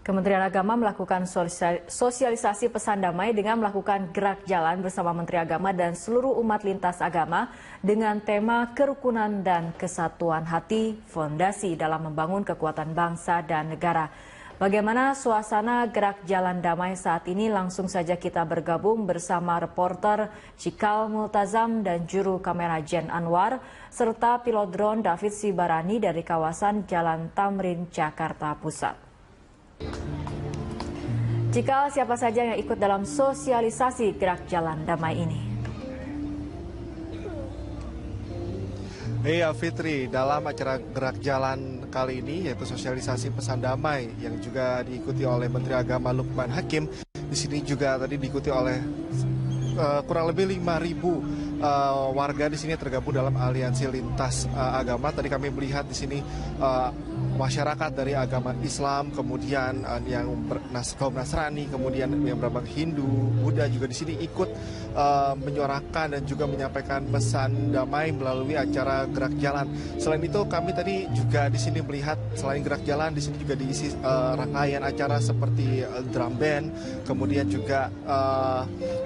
Kementerian Agama melakukan sosialisasi pesan damai dengan melakukan gerak jalan bersama Menteri Agama dan seluruh umat lintas agama dengan tema kerukunan dan kesatuan hati, fondasi dalam membangun kekuatan bangsa dan negara. Bagaimana suasana gerak jalan damai saat ini? Langsung saja kita bergabung bersama reporter Cikal Multazam dan juru kamera Jen Anwar serta pilot drone David Sibarani dari kawasan Jalan Tamrin, Jakarta Pusat. Cikal, siapa saja yang ikut dalam sosialisasi gerak jalan damai ini? Iya Fitri, dalam acara gerak jalan kali ini yaitu sosialisasi pesan damai yang juga diikuti oleh Menteri Agama Lukman Hakim. Di sini juga tadi diikuti oleh kurang lebih 5.000 warga di sini tergabung dalam aliansi lintas agama. Tadi kami melihat di sini masyarakat dari agama Islam, kemudian yang kaum Nasrani, kemudian yang beragama Hindu, Buddha juga di sini ikut menyuarakan dan juga menyampaikan pesan damai melalui acara gerak jalan. Selain itu kami tadi juga di sini melihat selain gerak jalan di sini juga diisi rangkaian acara seperti drum band, kemudian juga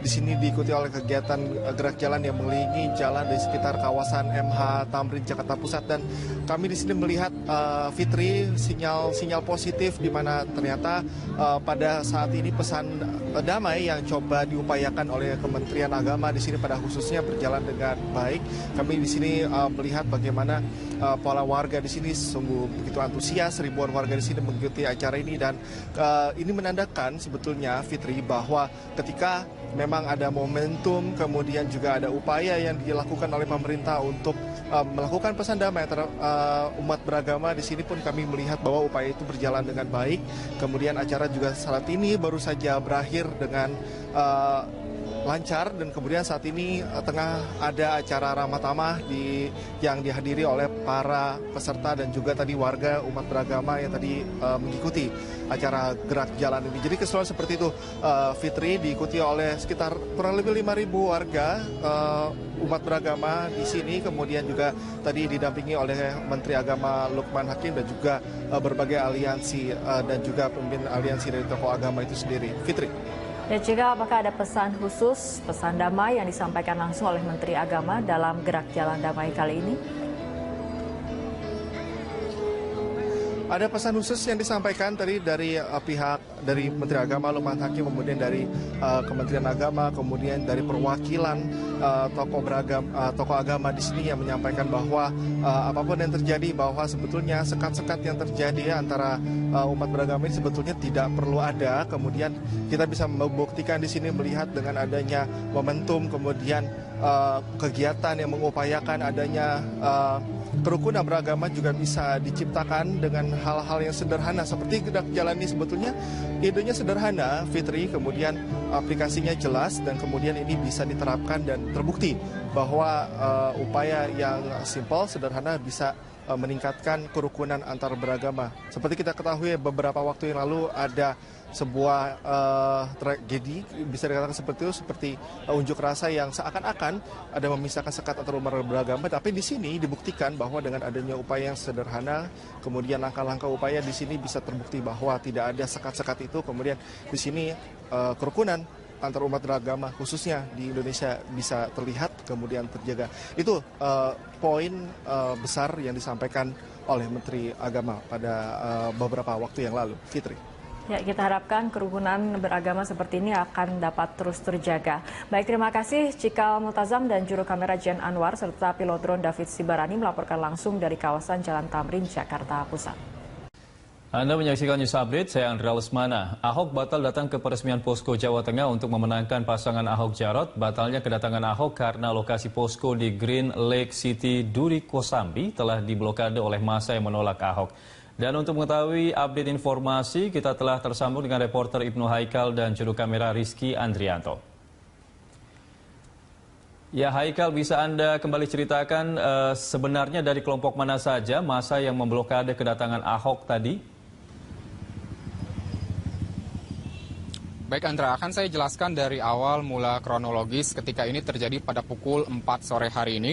di sini diikuti oleh kegiatan gerak jalan yang mengelilingi jalan di sekitar kawasan MH Tamrin Jakarta Pusat, dan kami di sini melihat Fitri sinyal positif di mana ternyata pada saat ini pesan damai yang coba diupayakan oleh Kementerian Agama di sini pada khususnya berjalan dengan baik. Kami di sini melihat bagaimana para warga di sini sungguh begitu antusias, ribuan warga di sini mengikuti acara ini, dan ini menandakan sebetulnya Fitri bahwa ketika memang ada momentum, kemudian juga ada upaya yang dilakukan oleh pemerintah untuk melakukan pesan damai antara umat beragama. Di sini pun kami melihat bahwa upaya itu berjalan dengan baik. Kemudian acara juga saat ini baru saja berakhir dengan lancar, dan kemudian saat ini tengah ada acara ramah tamah yang dihadiri oleh para peserta dan juga tadi warga umat beragama yang tadi mengikuti acara gerak jalan ini. Jadi keseluruhan seperti itu Fitri, diikuti oleh sekitar kurang lebih 5.000 warga umat beragama di sini, kemudian juga tadi didampingi oleh Menteri Agama Lukman Hakim dan juga berbagai aliansi dan juga pemimpin aliansi dari tokoh agama itu sendiri. Fitri. Dan juga apakah ada pesan khusus, pesan damai yang disampaikan langsung oleh Menteri Agama dalam gerak jalan damai kali ini? Ada pesan khusus yang disampaikan tadi dari pihak dari Menteri Agama Lukman Hakim, kemudian dari Kementerian Agama, kemudian dari perwakilan tokoh agama di sini yang menyampaikan bahwa apapun yang terjadi, bahwa sebetulnya sekat-sekat yang terjadi antara umat beragama ini sebetulnya tidak perlu ada. Kemudian kita bisa membuktikan di sini melihat dengan adanya momentum, kemudian kegiatan yang mengupayakan adanya kerukunan beragama juga bisa diciptakan dengan hal-hal yang sederhana seperti gerak jalan ini. Sebetulnya idenya sederhana Fitri, kemudian aplikasinya jelas, dan kemudian ini bisa diterapkan dan terbukti bahwa upaya yang simpel, sederhana bisa meningkatkan kerukunan antar beragama. Seperti kita ketahui beberapa waktu yang lalu ada sebuah tragedi, bisa dikatakan seperti itu, seperti unjuk rasa yang seakan-akan ada memisahkan sekat antar umat beragama, tapi di sini dibuktikan bahwa dengan adanya upaya yang sederhana, kemudian langkah-langkah upaya di sini bisa terbukti bahwa tidak ada sekat-sekat itu, kemudian di sini kerukunan antar umat beragama khususnya di Indonesia bisa terlihat kemudian terjaga. Itu poin besar yang disampaikan oleh Menteri Agama pada beberapa waktu yang lalu. Fitri. Ya, kita harapkan kerukunan beragama seperti ini akan dapat terus terjaga. Baik, terima kasih Cikal Multazam dan juru kamera Jen Anwar serta pilot drone David Sibarani melaporkan langsung dari kawasan Jalan Tamrin, Jakarta Pusat. Anda menyaksikan News Update, saya Andrea Lesmana. Ahok batal datang ke peresmian posko Jawa Tengah untuk memenangkan pasangan Ahok Jarot. Batalnya kedatangan Ahok karena lokasi posko di Green Lake City, Duri Kosambi telah diblokade oleh massa yang menolak Ahok. Dan untuk mengetahui update informasi, kita telah tersambung dengan reporter Ibnu Haikal dan juru kamera Rizky Andrianto. Ya Haikal, bisa Anda kembali ceritakan sebenarnya dari kelompok mana saja massa yang memblokade kedatangan Ahok tadi? Baik Andra, akan saya jelaskan dari awal mula kronologis ketika ini terjadi pada pukul 4 sore hari ini.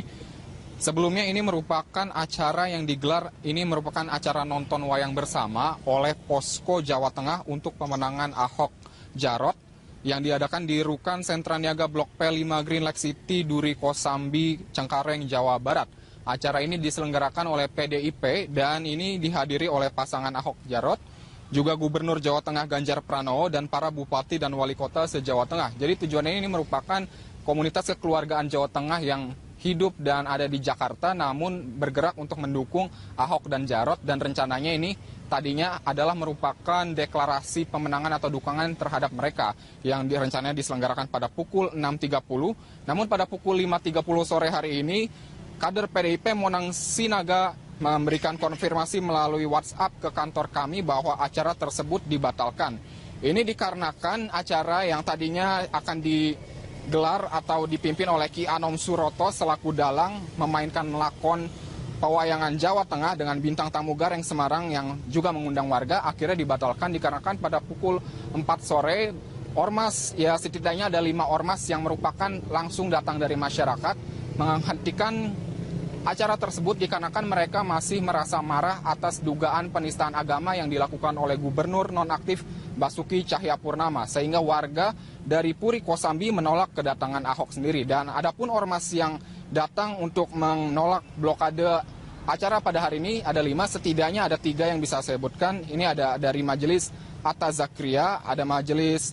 Sebelumnya ini merupakan acara yang digelar, ini merupakan acara nonton wayang bersama oleh Posko Jawa Tengah untuk pemenangan Ahok Jarot yang diadakan di Rukan Sentra Niaga Blok P5 Green Lake City, Duri Kosambi, Cengkareng, Jawa Barat. Acara ini diselenggarakan oleh PDIP dan ini dihadiri oleh pasangan Ahok Jarot, juga Gubernur Jawa Tengah Ganjar Pranowo dan para bupati dan wali kota se-Jawa Tengah. Jadi tujuannya ini merupakan komunitas kekeluargaan Jawa Tengah yang hidup dan ada di Jakarta namun bergerak untuk mendukung Ahok dan Jarot, dan rencananya ini tadinya adalah merupakan deklarasi pemenangan atau dukungan terhadap mereka yang rencananya diselenggarakan pada pukul 6.30. Namun pada pukul 5.30 sore hari ini kader PDIP Monang Sinaga memberikan konfirmasi melalui WhatsApp ke kantor kami bahwa acara tersebut dibatalkan. Ini dikarenakan acara yang tadinya akan digelar atau dipimpin oleh Ki Anom Suroto selaku dalang memainkan lakon pewayangan Jawa Tengah dengan bintang tamu Gareng Semarang yang juga mengundang warga, akhirnya dibatalkan dikarenakan pada pukul 4 sore ormas, ya setidaknya ada 5 ormas yang merupakan langsung datang dari masyarakat menghentikan acara tersebut dikarenakan mereka masih merasa marah atas dugaan penistaan agama yang dilakukan oleh Gubernur nonaktif Basuki Cahayapurnama, sehingga warga dari Puri Kosambi menolak kedatangan Ahok sendiri. Dan adapun ormas yang datang untuk menolak blokade acara pada hari ini ada 5, setidaknya ada 3 yang bisa saya sebutkan. Ini ada dari Majelis Atta Zakria, ada Majelis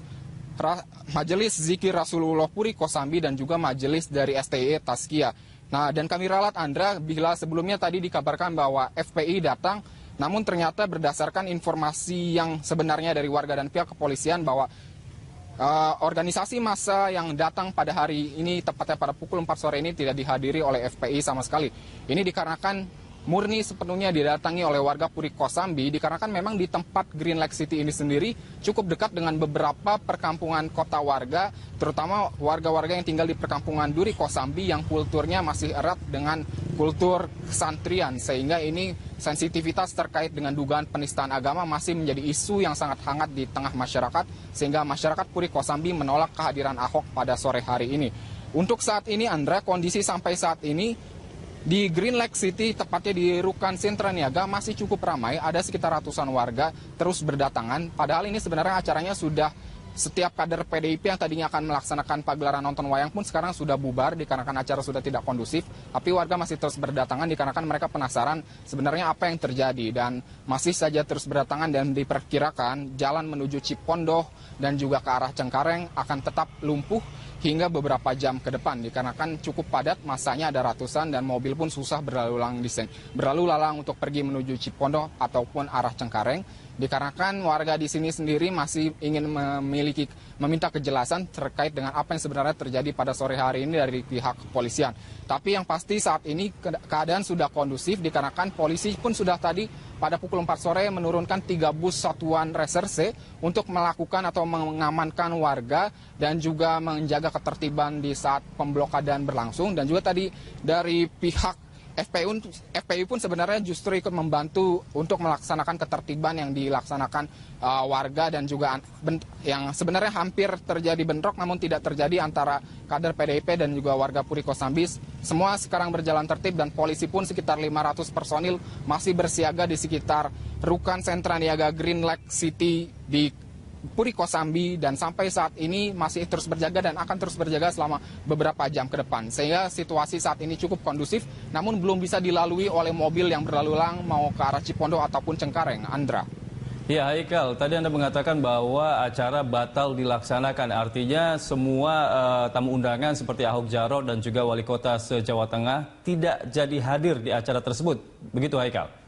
Zikir Rasulullah Puri Kosambi, dan juga Majelis dari STI Taskia. Nah, dan kami ralat Andra, bila sebelumnya tadi dikabarkan bahwa FPI datang, namun ternyata berdasarkan informasi yang sebenarnya dari warga dan pihak kepolisian bahwa organisasi massa yang datang pada hari ini, tepatnya pada pukul 4 sore ini tidak dihadiri oleh FPI sama sekali. Ini dikarenakan murni sepenuhnya didatangi oleh warga Puri Kosambi, dikarenakan memang di tempat Green Lake City ini sendiri cukup dekat dengan beberapa perkampungan kota warga, terutama warga-warga yang tinggal di perkampungan Duri Kosambi yang kulturnya masih erat dengan kultur kesantrian, sehingga ini sensitivitas terkait dengan dugaan penistaan agama masih menjadi isu yang sangat hangat di tengah masyarakat, sehingga masyarakat Puri Kosambi menolak kehadiran Ahok pada sore hari ini. Untuk saat ini Andra, kondisi sampai saat ini di Green Lake City, tepatnya di Rukan Sentra Niaga, masih cukup ramai, ada sekitar ratusan warga terus berdatangan. Padahal ini sebenarnya acaranya sudah, setiap kader PDIP yang tadinya akan melaksanakan pagelaran nonton wayang pun sekarang sudah bubar dikarenakan acara sudah tidak kondusif. Tapi warga masih terus berdatangan dikarenakan mereka penasaran sebenarnya apa yang terjadi. Dan masih saja terus berdatangan dan diperkirakan jalan menuju Cipondoh dan juga ke arah Cengkareng akan tetap lumpuh hingga beberapa jam ke depan dikarenakan cukup padat, masanya ada ratusan dan mobil pun susah berlalu lalang untuk pergi menuju Cipondoh ataupun arah Cengkareng, dikarenakan warga di sini sendiri masih ingin meminta kejelasan terkait dengan apa yang sebenarnya terjadi pada sore hari ini dari pihak kepolisian. Tapi yang pasti saat ini keadaan sudah kondusif dikarenakan polisi pun sudah tadi pada pukul 4 sore menurunkan 3 bus satuan reserse untuk melakukan atau mengamankan warga dan juga menjaga ketertiban di saat pemblokadaan berlangsung. Dan juga tadi dari pihak FPI pun sebenarnya justru ikut membantu untuk melaksanakan ketertiban yang dilaksanakan warga dan juga yang sebenarnya hampir terjadi bentrok namun tidak terjadi antara kader PDIP dan juga warga Puri Kosambi. Semua sekarang berjalan tertib dan polisi pun sekitar 500 personil masih bersiaga di sekitar Rukan Sentra Niaga Green Lake City di Puri Kosambi, dan sampai saat ini masih terus berjaga dan akan terus berjaga selama beberapa jam ke depan. Sehingga situasi saat ini cukup kondusif namun belum bisa dilalui oleh mobil yang berlalu lalang mau ke arah Cipondoh ataupun Cengkareng. Andra. Ya, Haikal, tadi Anda mengatakan bahwa acara batal dilaksanakan. Artinya semua tamu undangan seperti Ahok Jarot dan juga wali kota se-Jawa Tengah tidak jadi hadir di acara tersebut. Begitu, Haikal?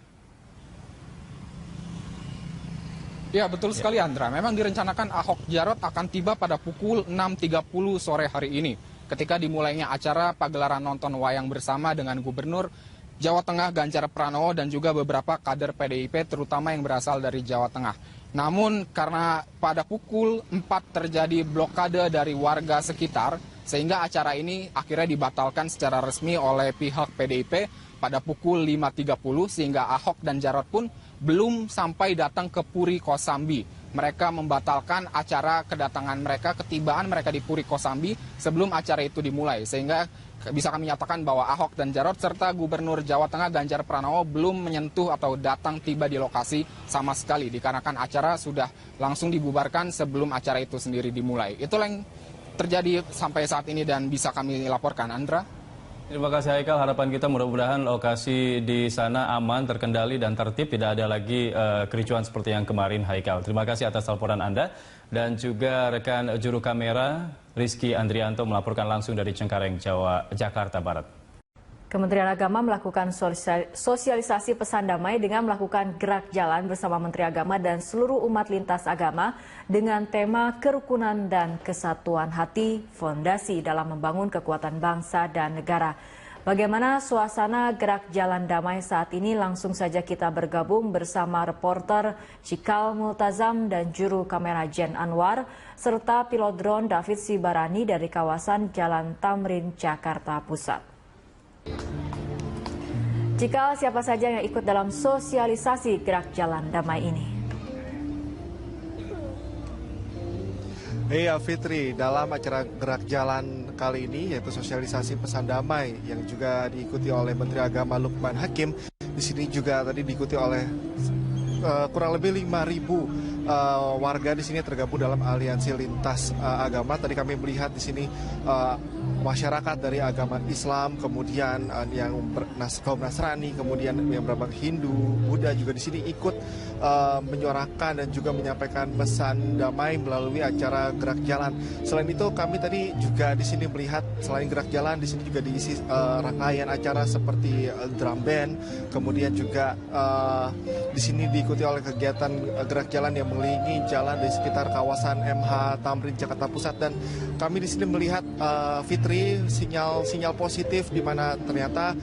Ya, betul sekali Andra. Memang direncanakan Ahok Jarot akan tiba pada pukul 6.30 sore hari ini ketika dimulainya acara pagelaran nonton wayang bersama dengan Gubernur Jawa Tengah Ganjar Pranowo dan juga beberapa kader PDIP terutama yang berasal dari Jawa Tengah. Namun karena pada pukul 4 terjadi blokade dari warga sekitar sehingga acara ini akhirnya dibatalkan secara resmi oleh pihak PDIP pada pukul 5.30 sehingga Ahok dan Jarot pun belum sampai datang ke Puri Kosambi. Mereka membatalkan acara kedatangan mereka, ketibaan mereka di Puri Kosambi sebelum acara itu dimulai. Sehingga bisa kami nyatakan bahwa Ahok dan Jarot serta Gubernur Jawa Tengah Ganjar Pranowo belum menyentuh atau datang tiba di lokasi sama sekali. Dikarenakan acara sudah langsung dibubarkan sebelum acara itu sendiri dimulai. Itulah yang terjadi sampai saat ini dan bisa kami laporkan. Andra? Terima kasih Haikal, harapan kita mudah-mudahan lokasi di sana aman, terkendali dan tertib, tidak ada lagi kericuan seperti yang kemarin Haikal. Terima kasih atas laporan Anda dan juga rekan juru kamera Rizky Andrianto melaporkan langsung dari Cengkareng, Jakarta Barat. Kementerian Agama melakukan sosialisasi pesan damai dengan melakukan gerak jalan bersama Menteri Agama dan seluruh umat lintas agama dengan tema kerukunan dan kesatuan hati, fondasi dalam membangun kekuatan bangsa dan negara. Bagaimana suasana gerak jalan damai saat ini? Langsung saja kita bergabung bersama reporter Cikal Multazam dan juru kamera Jen Anwar serta pilot drone David Sibarani dari kawasan Jalan Tamrin, Jakarta Pusat. Cikal, siapa saja yang ikut dalam sosialisasi gerak jalan damai ini? Iya Fitri, dalam acara gerak jalan kali ini yaitu sosialisasi pesan damai yang juga diikuti oleh Menteri Agama Lukman Hakim. Di sini juga tadi diikuti oleh kurang lebih 5.000 warga di sini tergabung dalam aliansi lintas agama. Tadi kami melihat di sini masyarakat dari agama Islam, kemudian yang kaum Nasrani, kemudian yang beragama Hindu, Buddha juga di sini ikut menyuarakan dan juga menyampaikan pesan damai melalui acara gerak jalan. Selain itu kami tadi juga di sini melihat selain gerak jalan di sini juga diisi rangkaian acara seperti drum band, kemudian juga di sini diikuti oleh kegiatan gerak jalan yang mengelilingi jalan di sekitar kawasan MH Tamrin Jakarta Pusat. Dan kami di sini melihat Fitri sinyal positif di mana ternyata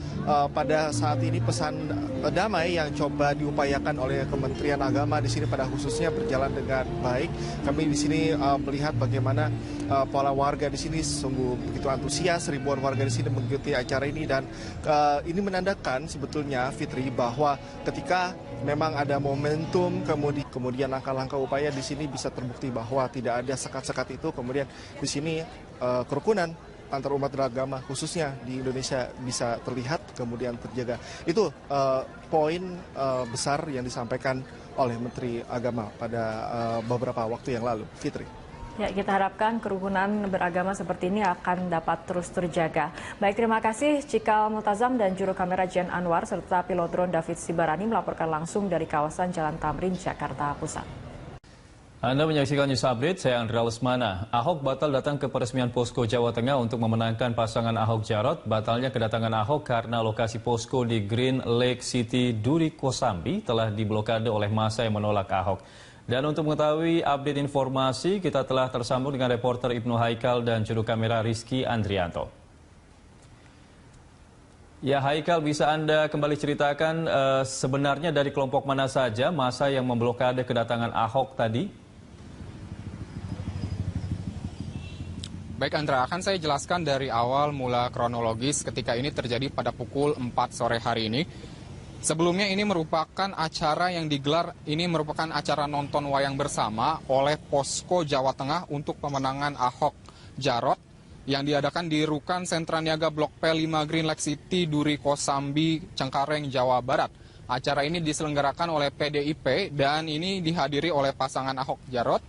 pada saat ini pesan damai yang coba diupayakan oleh Kementerian Agama di sini pada khususnya berjalan dengan baik. Kami di sini melihat bagaimana para warga di sini sungguh begitu antusias, ribuan warga di sini mengikuti acara ini dan ini menandakan sebetulnya Fitri bahwa ketika memang ada momentum kemudian langkah-langkah upaya di sini bisa terbukti bahwa tidak ada sekat-sekat itu, kemudian di sini kerukunan antar umat beragama khususnya di Indonesia bisa terlihat kemudian terjaga. Itu poin besar yang disampaikan oleh Menteri Agama pada beberapa waktu yang lalu. Fitri. Ya, kita harapkan kerukunan beragama seperti ini akan dapat terus terjaga. Baik, terima kasih Cikal Multazam dan juru kamera Jen Anwar serta pilot drone David Sibarani melaporkan langsung dari kawasan Jalan Tamrin, Jakarta Pusat. Anda menyaksikan News Update, saya Andra Lesmana. Ahok batal datang ke peresmian posko Jawa Tengah untuk memenangkan pasangan Ahok Jarot. Batalnya kedatangan Ahok karena lokasi posko di Green Lake City, Duri Kosambi telah diblokade oleh massa yang menolak Ahok. Dan untuk mengetahui update informasi, kita telah tersambung dengan reporter Ibnu Haikal dan juru kamera Rizky Andrianto. Ya Haikal, bisa Anda kembali ceritakan sebenarnya dari kelompok mana saja massa yang memblokade kedatangan Ahok tadi? Baik Andra, akan saya jelaskan dari awal mula kronologis ketika ini terjadi pada pukul 4 sore hari ini. Sebelumnya ini merupakan acara yang digelar, ini merupakan acara nonton wayang bersama oleh Posko Jawa Tengah untuk pemenangan Ahok Jarot yang diadakan di Rukan Sentra Niaga Blok P5 Green Lake City, Duri Kosambi, Cengkareng, Jawa Barat. Acara ini diselenggarakan oleh PDIP dan ini dihadiri oleh pasangan Ahok Jarot,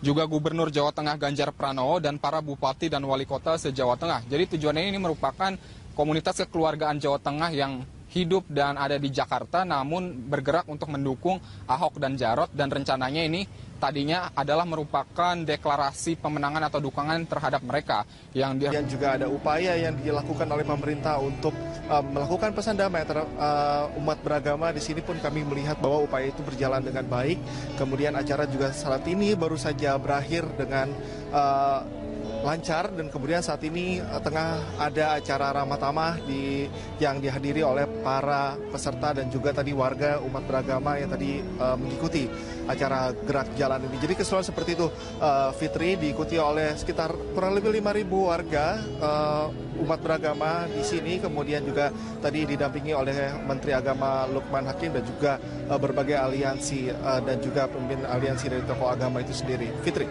juga Gubernur Jawa Tengah Ganjar Pranowo dan para bupati dan wali kota se-Jawa Tengah. Jadi tujuannya ini merupakan komunitas kekeluargaan Jawa Tengah yang hidup dan ada di Jakarta namun bergerak untuk mendukung Ahok dan Jarot, dan rencananya ini tadinya adalah merupakan deklarasi pemenangan atau dukungan terhadap mereka. Yang juga ada upaya yang dilakukan oleh pemerintah untuk melakukan pesan damai antara umat beragama. Di sini pun kami melihat bahwa upaya itu berjalan dengan baik. Kemudian acara juga saat ini baru saja berakhir dengan lancar dan kemudian saat ini tengah ada acara ramah tamah yang dihadiri oleh para peserta dan juga tadi warga umat beragama yang tadi mengikuti acara gerak jalan ini. Jadi keseluruhan seperti itu, Fitri, diikuti oleh sekitar kurang lebih 5.000 warga umat beragama di sini, kemudian juga tadi didampingi oleh Menteri Agama Lukman Hakim dan juga berbagai aliansi dan juga pemimpin aliansi dari tokoh agama itu sendiri. Fitri.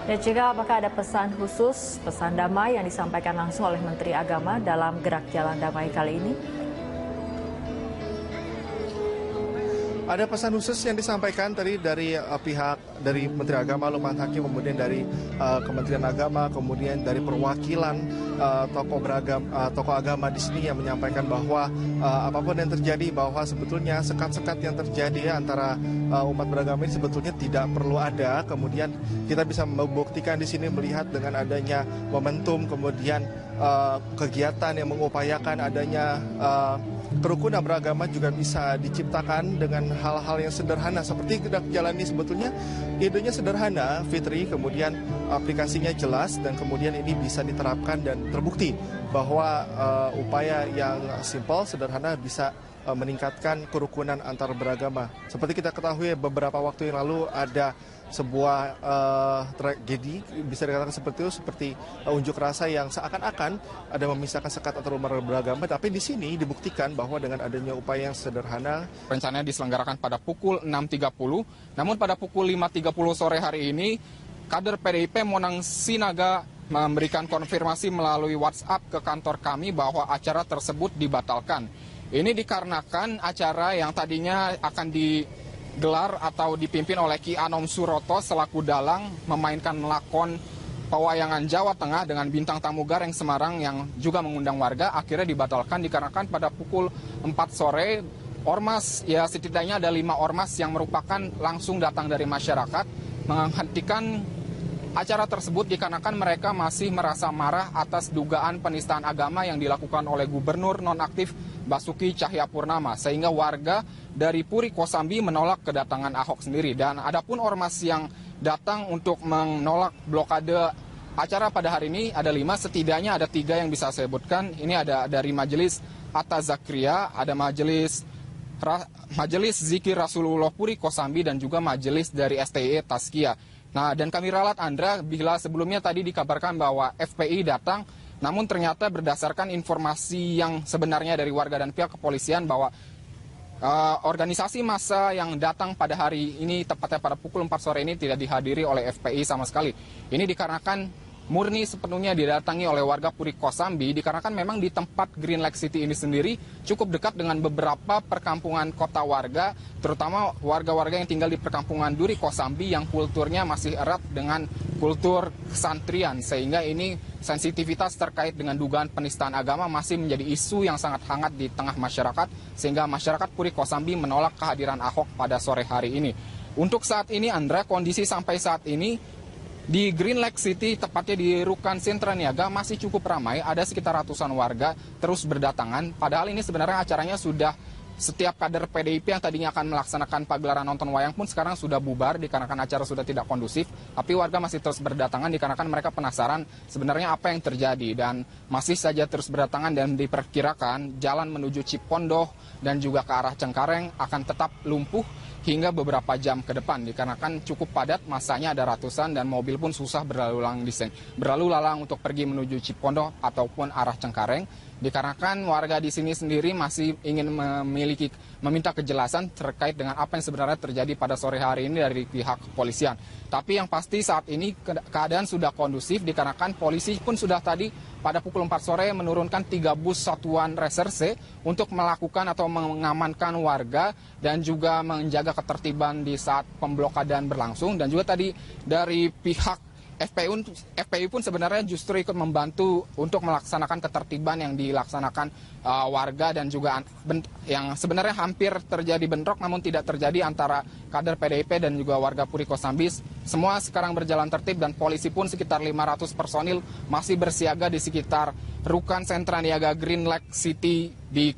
Dan juga apakah ada pesan khusus, pesan damai yang disampaikan langsung oleh Menteri Agama dalam gerak jalan damai kali ini? Ada pesan khusus yang disampaikan tadi dari pihak dari Menteri Agama Lukman Hakim, kemudian dari Kementerian Agama, kemudian dari perwakilan tokoh agama di sini yang menyampaikan bahwa apapun yang terjadi, bahwa sebetulnya sekat-sekat yang terjadi antara umat beragama ini sebetulnya tidak perlu ada. Kemudian kita bisa membuktikan di sini melihat dengan adanya momentum, kemudian kegiatan yang mengupayakan adanya kerukunan beragama juga bisa diciptakan dengan hal-hal yang sederhana seperti gerak jalan ini. Sebetulnya idenya sederhana, Fitri, kemudian aplikasinya jelas dan kemudian ini bisa diterapkan dan terbukti bahwa upaya yang simpel, sederhana bisa meningkatkan kerukunan antar beragama. Seperti kita ketahui beberapa waktu yang lalu ada sebuah tragedi, bisa dikatakan seperti itu, seperti unjuk rasa yang seakan-akan ada memisahkan sekat antar umat beragama, tapi di sini dibuktikan bahwa dengan adanya upaya yang sederhana. Rencananya diselenggarakan pada pukul 6.30, namun pada pukul 5.30 sore hari ini, kader PDIP Monang Sinaga memberikan konfirmasi melalui WhatsApp ke kantor kami bahwa acara tersebut dibatalkan. Ini dikarenakan acara yang tadinya akan digelar atau dipimpin oleh Ki Anom Suroto selaku dalang memainkan lakon pewayangan Jawa Tengah dengan bintang tamu Gareng Semarang yang juga mengundang warga, akhirnya dibatalkan dikarenakan pada pukul 4 sore ormas, ya setidaknya ada 5 ormas yang merupakan langsung datang dari masyarakat menghentikan acara tersebut dikarenakan mereka masih merasa marah atas dugaan penistaan agama yang dilakukan oleh Gubernur nonaktif Basuki Cahayapurnama, sehingga warga dari Puri Kosambi menolak kedatangan Ahok sendiri. Dan adapun ormas yang datang untuk menolak blokade acara pada hari ini ada 5, setidaknya ada 3 yang bisa saya sebutkan. Ini ada dari Majelis Atta Zakria, ada Majelis Zikir Rasulullah Puri Kosambi, dan juga Majelis dari STIE Taskia. Nah, dan kami ralat Andra, bila sebelumnya tadi dikabarkan bahwa FPI datang, namun ternyata berdasarkan informasi yang sebenarnya dari warga dan pihak kepolisian bahwa organisasi massa yang datang pada hari ini, tepatnya pada pukul 4 sore ini, tidak dihadiri oleh FPI sama sekali. Ini dikarenakan murni sepenuhnya didatangi oleh warga Puri Kosambi, dikarenakan memang di tempat Green Lake City ini sendiri cukup dekat dengan beberapa perkampungan kota warga, terutama warga-warga yang tinggal di perkampungan Duri Kosambi yang kulturnya masih erat dengan kultur kesantrian, sehingga ini sensitivitas terkait dengan dugaan penistaan agama masih menjadi isu yang sangat hangat di tengah masyarakat, sehingga masyarakat Puri Kosambi menolak kehadiran Ahok pada sore hari ini. Untuk saat ini Andra, kondisi sampai saat ini di Green Lake City, tepatnya di Rukan Sentra Niaga, masih cukup ramai, ada sekitar ratusan warga terus berdatangan. Padahal ini sebenarnya acaranya sudah, setiap kader PDIP yang tadinya akan melaksanakan pagelaran nonton wayang pun sekarang sudah bubar dikarenakan acara sudah tidak kondusif. Tapi warga masih terus berdatangan dikarenakan mereka penasaran sebenarnya apa yang terjadi. Dan masih saja terus berdatangan dan diperkirakan jalan menuju Cipondoh dan juga ke arah Cengkareng akan tetap lumpuh hingga beberapa jam ke depan dikarenakan cukup padat, masanya ada ratusan dan mobil pun susah berlalu lalang untuk pergi menuju Cipondoh ataupun arah Cengkareng, dikarenakan warga di sini sendiri masih ingin meminta kejelasan terkait dengan apa yang sebenarnya terjadi pada sore hari ini dari pihak kepolisian. Tapi yang pasti saat ini keadaan sudah kondusif dikarenakan polisi pun sudah tadi pada pukul 4 sore menurunkan 3 bus satuan reserse untuk melakukan atau mengamankan warga dan juga menjaga ketertiban di saat pemblokadaan berlangsung. Dan juga tadi dari pihak FPI pun sebenarnya justru ikut membantu untuk melaksanakan ketertiban yang dilaksanakan warga dan juga yang sebenarnya hampir terjadi bentrok namun tidak terjadi antara kader PDIP dan juga warga Puri Kosambi. Semua sekarang berjalan tertib dan polisi pun sekitar 500 personil masih bersiaga di sekitar Rukan Sentra Niaga Green Lake City di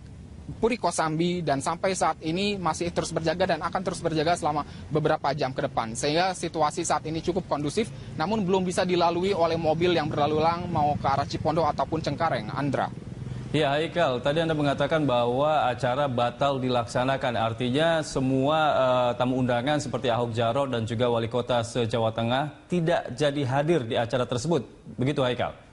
Puri Kosambi, dan sampai saat ini masih terus berjaga dan akan terus berjaga selama beberapa jam ke depan. Sehingga situasi saat ini cukup kondusif, namun belum bisa dilalui oleh mobil yang berlalu lalang mau ke arah Cipondo ataupun Cengkareng. Andra. Ya, Haikal, tadi Anda mengatakan bahwa acara batal dilaksanakan. Artinya semua tamu undangan seperti Ahok Jarot dan juga wali kota se-Jawa Tengah tidak jadi hadir di acara tersebut. Begitu, Haikal?